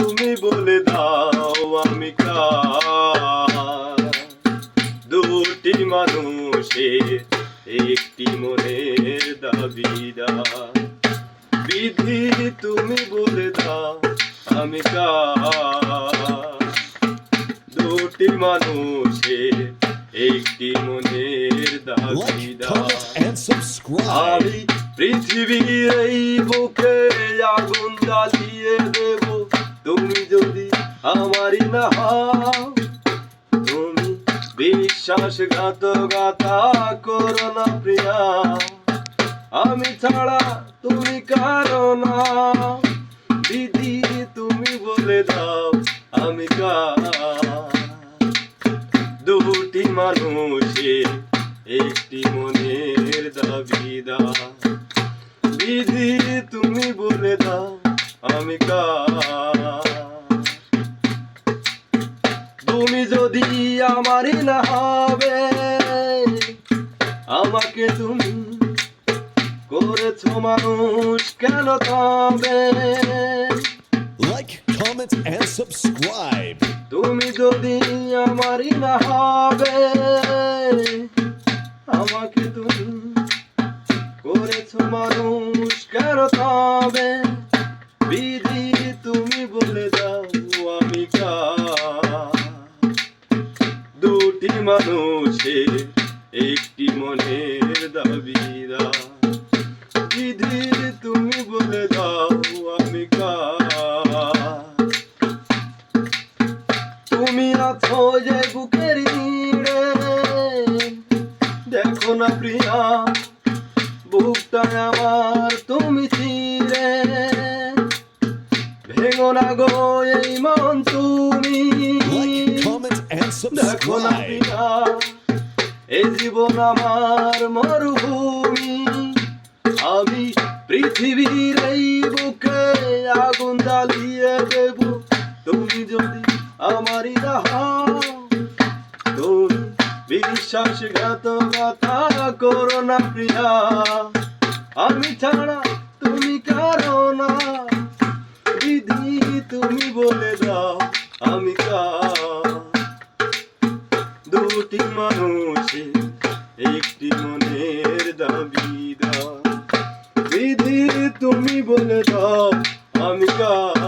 তুমি বলে দাও আমি কার। দুটি মানুষের একটি মনের দাবিদার। বিধি তুমি বলে দাও আমি কার। দুটি মানুষের একটি মনের দাবিদার। আমি পৃথিবীর এই বুকে আগুন জ্বালিয়ে দেব তুমি যদি আমারই না হও। তুমি বিশ্বাসঘাতকতা করো না প্রিয়া, আমি ছাড়া তুমি কারো না। দিদি তুমি বলে দাও আমি কার। দুটি মানুষের একটি মনের দাবিদার। দিদি তুমি বলে দাও আমি কার। তুমি যদি আমারই না হবে, আমাকে তুমি করেছো মানুষ কেন তবে। Like, comment and subscribe. তুমি যদি আমারই না হবে, আমাকে তুমি করেছো মানুষ কেন তবে। বিধি তুমি বলে দাও আমি কার। দুটি মানুষের একটি মনের দাবিদার। বিধি তুমি বলে দাও আমি কার। তুমি আছো যে বুকের নীড়ে, দেখো না প্রিয়া বুকটা আমার তুমি চিরে। ভেঙো না গো এই মন তুমি, Like, comment and দেখো না subscribe. প্রিয়া এই জীবন আমার মরুভূমি। আমি পৃথিবীর এই বুকে আগুন জ্বালিয়ে দেব তুমি যদি আমারই না হও। তুমি বিশ্বাসঘাতকতা করো না প্রিয়া, আমি ছাড়া তুমি কারো না। দিদি তুমি বলে দাও আমি কার। দুটি মানুষের একটি মনের দাবিদার। দিদি তুমি বলে দাও আমি কার।